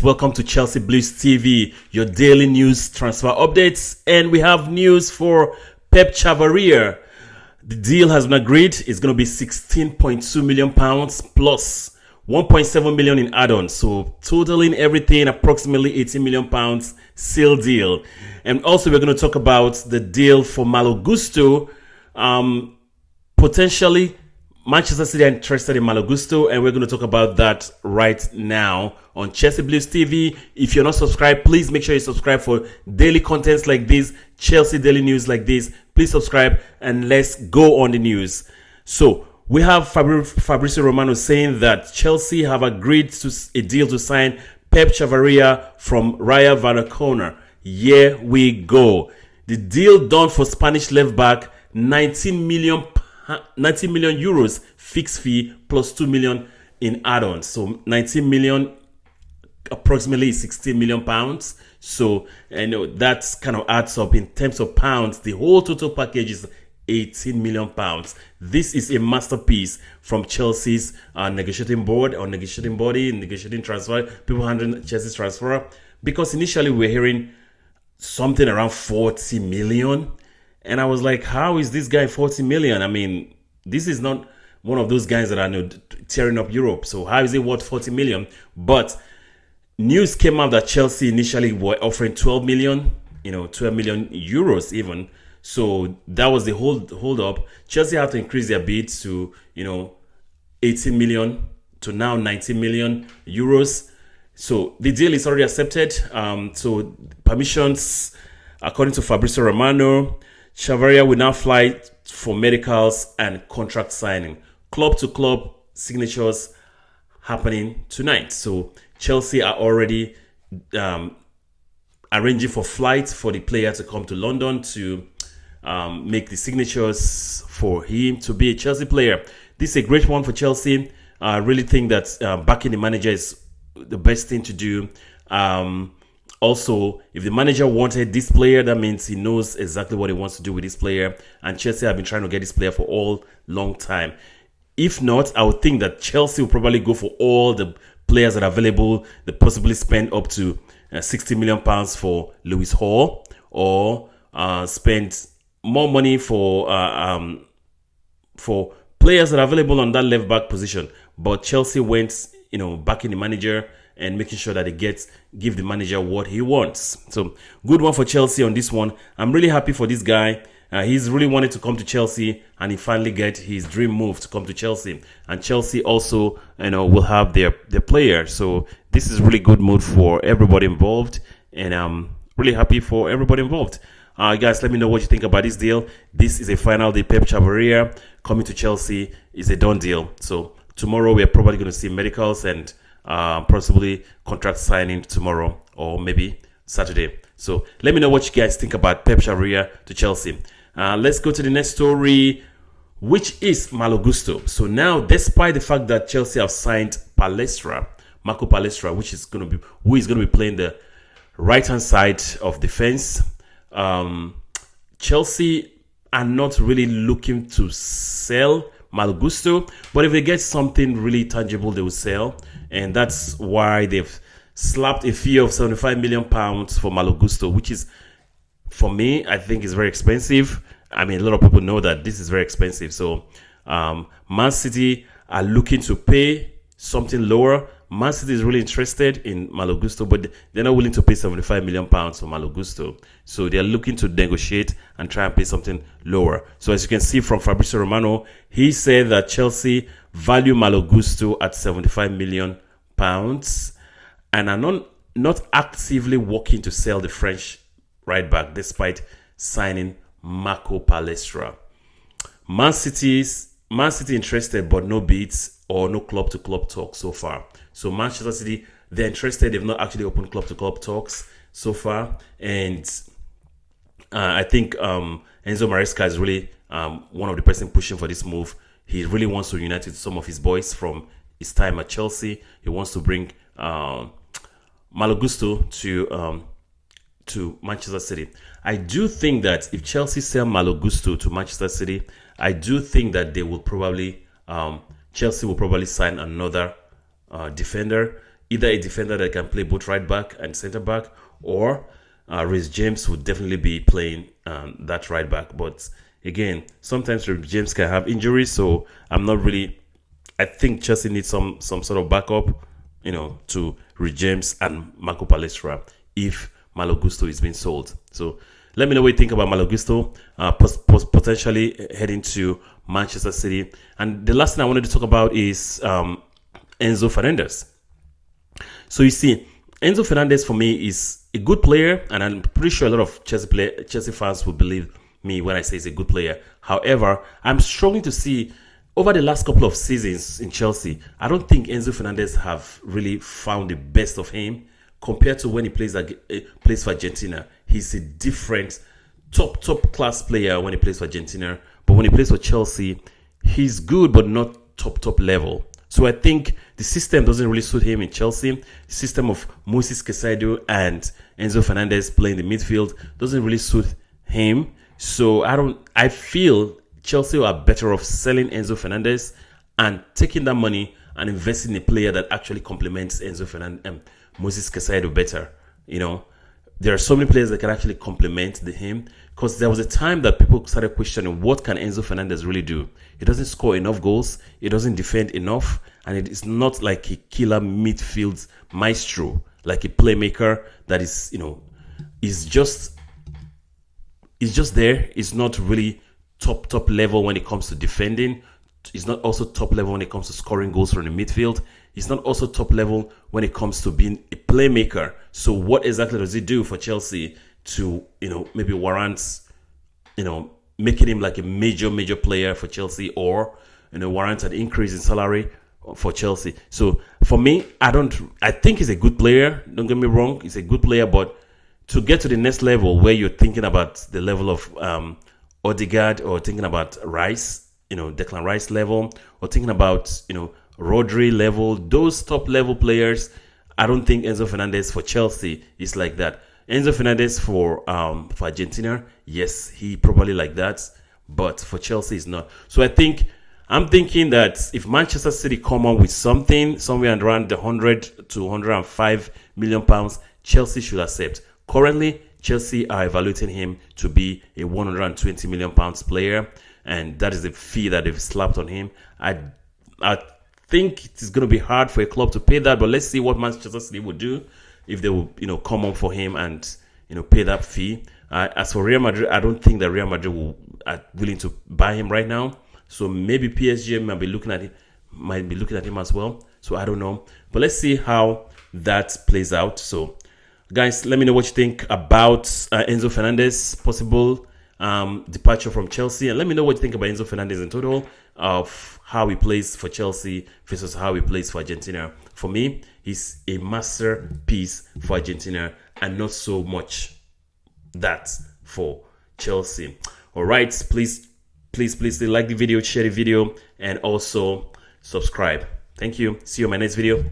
Welcome to Chelsea Blues TV, your daily news transfer updates, and we have news for Pep Chavarría. The deal has been agreed. It's going to be £16.2 million plus 1.7 million in add-ons, so totaling everything approximately £18 million seal deal. And also we're going to talk about the deal for Malo Gusto. Potentially Manchester City are interested in Malo Gusto, and we're going to talk about that right now on Chelsea Blues TV. If you're not subscribed, please make sure you subscribe for daily contents like this, Chelsea daily news like this. Please subscribe and let's go on the news. So we have Fabrizio Romano saying that Chelsea have agreed to a deal to sign Pep Chavarría from Rayo Vallecano. Here we go. The deal done for Spanish left back, 19 million euros fixed fee plus 2 million in add-ons. So 19 million, approximately 16 million pounds. So that's kind of adds up in terms of pounds. The whole total package is 18 million pounds. This is a masterpiece from Chelsea's negotiating board or negotiating body, negotiating transfer, people handling Chelsea's transfer. Because initially we were hearing something around 40 million. And I was like, how is this guy 40 million? I mean, this is not one of those guys that are tearing up Europe. So how is it worth 40 million? But news came out that Chelsea initially were offering 12 million, 12 million euros even. So that was the hold up. Chelsea had to increase their bid to, 18 million to now 19 million euros. So the deal is already accepted. So permissions, according to Fabrizio Romano, Chavarría will now fly for medicals and contract signing. Club-to-club signatures happening tonight. So Chelsea are already arranging for flights for the player to come to London to make the signatures for him to be a Chelsea player. This is a great one for Chelsea. I really think that backing the manager is the best thing to do. Also, if the manager wanted this player, that means he knows exactly what he wants to do with this player. And Chelsea have been trying to get this player for all long time. If not, I would think that Chelsea will probably go for all the players that are available. They possibly spend up to 60 million pounds for Lewis Hall, or spend more money for players that are available on that left back position. But Chelsea went, backing the manager and making sure that they give the manager what he wants. So good one for Chelsea on this one. I'm really happy for this guy. He's really wanted to come to Chelsea, and he finally get his dream move to come to Chelsea. And Chelsea also, will have their player. So this is really good mood for everybody involved, and I'm really happy for everybody involved. Guys, let me know what you think about this deal. This is a final day. Pep Chavarría coming to Chelsea is a done deal. So tomorrow we're probably going to see medicals and possibly contract signing tomorrow or maybe Saturday. So let me know what you guys think about Pep Chavarría to Chelsea. Let's go to the next story, which is Malo Gusto. So now, despite the fact that Chelsea have signed Marco Palestra, who is going to be playing the right-hand side of defense, Chelsea are not really looking to sell Malo Gusto, but if they get something really tangible, they will sell. And that's why they've slapped a fee of £75 million for Malo Gusto, which is, for me, I think is very expensive. I mean, a lot of people know that this is very expensive. So Man City are looking to pay something lower. Man City is really interested in Malo Gusto, but they're not willing to pay £75 million for Malo Gusto. So they're looking to negotiate and try and pay something lower. So as you can see from Fabrizio Romano, he said that Chelsea value Malo Gusto at £75 million and are not actively working to sell the French right back despite signing Marco Palestra. Man City interested, but no bids or no club-to-club talk so far. So Manchester City, they're interested. They've not actually opened club-to-club talks so far. And I think Enzo Maresca is really one of the person pushing for this move. He really wants to unite with some of his boys from his time at Chelsea. He wants to bring Malo Gusto to Manchester City. I do think that if Chelsea sell Malo Gusto to Manchester City, I do think that they will probably Chelsea will probably sign another defender either a defender that can play both right back and center back, or Reece James would definitely be playing that right back. But again, sometimes Reece James can have injuries, so I'm not really. I think Chelsea needs some sort of backup, to Reece James and Marco Palestra if Malo Gusto is being sold. So let me know what you think about Malo Gusto, potentially heading to Manchester City. And the last thing I wanted to talk about is Enzo Fernandez. So you see, Enzo Fernandez for me is a good player, and I'm pretty sure a lot of Chelsea fans will believe me when I say he's a good player. However, I'm struggling to see over the last couple of seasons in Chelsea, I don't think Enzo Fernandez have really found the best of him compared to when he plays for Argentina. He's a different top class player when he plays for Argentina, but when he plays for Chelsea, he's good but not top level. So I think the system doesn't really suit him in Chelsea. The system of Moses Caicedo and Enzo Fernandez playing the midfield doesn't really suit him. So I feel Chelsea are better off selling Enzo Fernandez and taking that money and investing in a player that actually complements Enzo Fernandez and Moses Caicedo better. There are so many players that can actually complement him, because there was a time that people started questioning, what can Enzo Fernandez really do? He doesn't score enough goals, he doesn't defend enough, and it is not like a killer midfield maestro, like a playmaker that is, is just there. It's not really top level when it comes to defending. It's not also top level when it comes to scoring goals from the midfield. It's not also top level when it comes to being a playmaker. So what exactly does he do for Chelsea to, maybe warrant, making him like a major player for Chelsea, or, warrant an increase in salary for Chelsea? So for me, I think he's a good player. Don't get me wrong. He's a good player, but to get to the next level where you're thinking about the level of Odegaard, or thinking about Rice, Declan Rice level, or thinking about, Rodri level, those top level players, I don't think Enzo Fernandez for Chelsea is like that. Enzo Fernandez for Argentina, yes, he probably like that, but for Chelsea is not. So I'm thinking that if Manchester City come on with something somewhere around the 100 to 105 million pounds, Chelsea should accept. Currently, Chelsea are evaluating him to be a 120 million pounds player, and that is the fee that they've slapped on him. I think it's going to be hard for a club to pay that, but let's see what Manchester City would do if they will, come on for him and, pay that fee. As for Real Madrid, I don't think that Real Madrid are willing to buy him right now. So maybe PSG might be looking at him as well. So I don't know, but let's see how that plays out. So guys, let me know what you think about Enzo Fernandez possible departure from Chelsea, and let me know what you think about Enzo Fernandez in total, of how he plays for Chelsea versus how he plays for Argentina. For me, he's a masterpiece for Argentina and not so much that for Chelsea. All right, please like the video, share the video, and also subscribe. Thank you. See you in my next video.